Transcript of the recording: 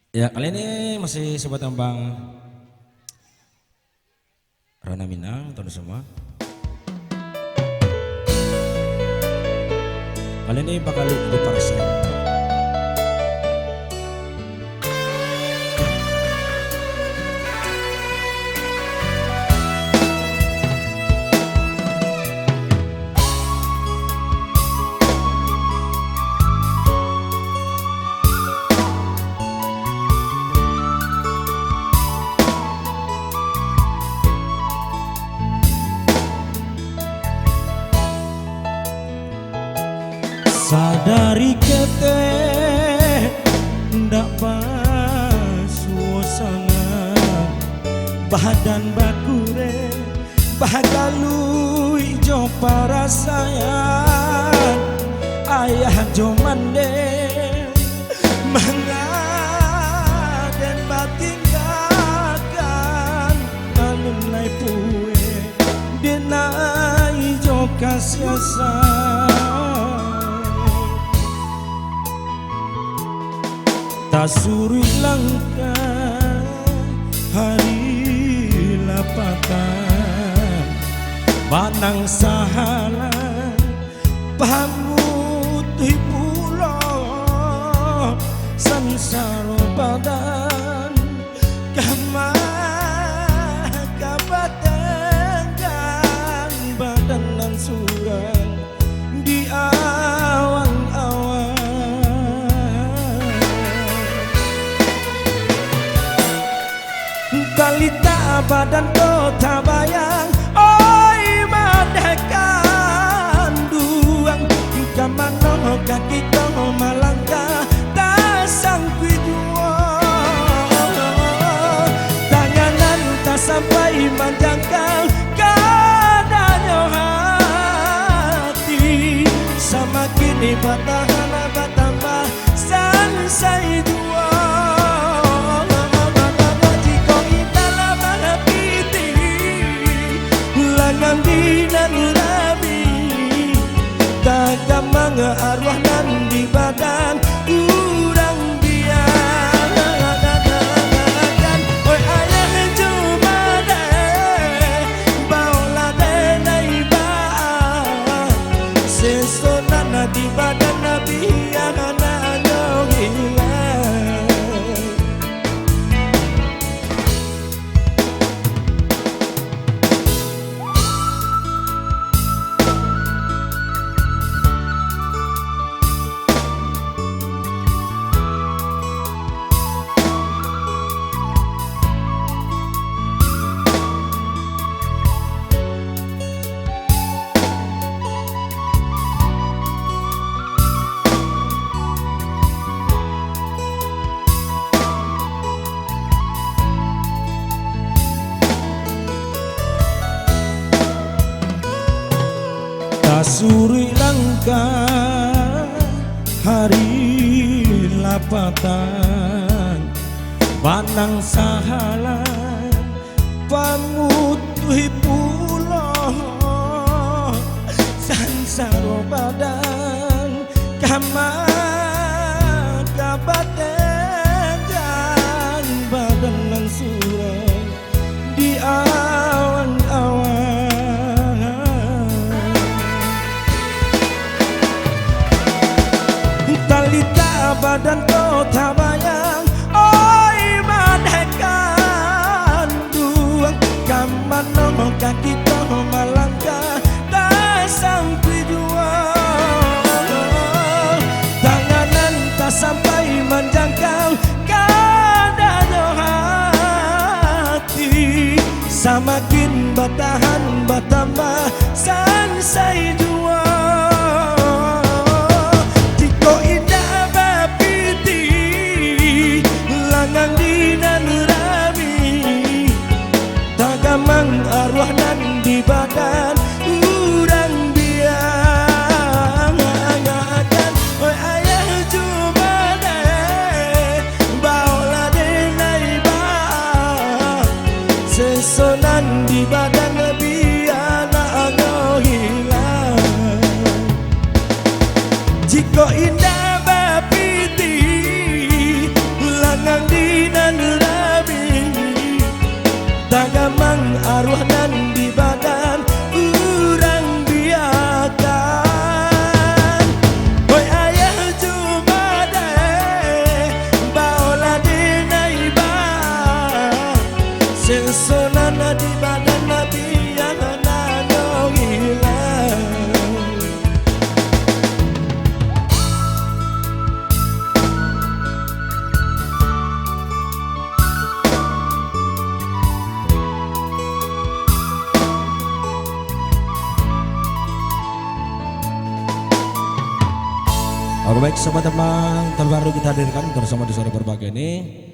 Ya, kali ini masih sobat tambang Rana Minang, teman semua. Kali ini bakal di Parsen. Sadari kete ndak pas suasana badan bakure bahagalui jo para sayang ayah jo mande mengaden batinggakan alun lai pue denai jo kasiasa tasuri langka hari lapatan banang sahala pamutih pulo sansaro badan kama kabatengan badan nan surang di awang-awang balita badan kota bayang oi madekan duang kamano kaki tomo malangka tasang kuidua tanganan tak sampai manjangkau kadanya hati sama kini batahan batambah sansai dua arwah nan di badan urang biarkan oi ayah cuma deh baola denai ba sesona di badan nabi yang anak hilang suri langka hari lapatan banang sahala pamutuhi pulo sansaro badan kama kabatengan badan nan surang di awan-awan talita badan kota bayang oi madekan duang kamano kaki tomo malangka tasang kuidua tanganan tak sampai manjangkau kadanya hati samakin batahan batambah sansai dua tagamang arwah nan di badan urang biangakan oi ayah cuma deh baola denai ba sesonan di badan biana hilang jika indah bapiti langang di arwah dan di badan urang biakan. Boy ayah jumade baola dina iba sesonana di badan nabi yang nanong hilang. Oke baik, sobat teman terbaru kita hadirkan bersama di sore berbagai ini.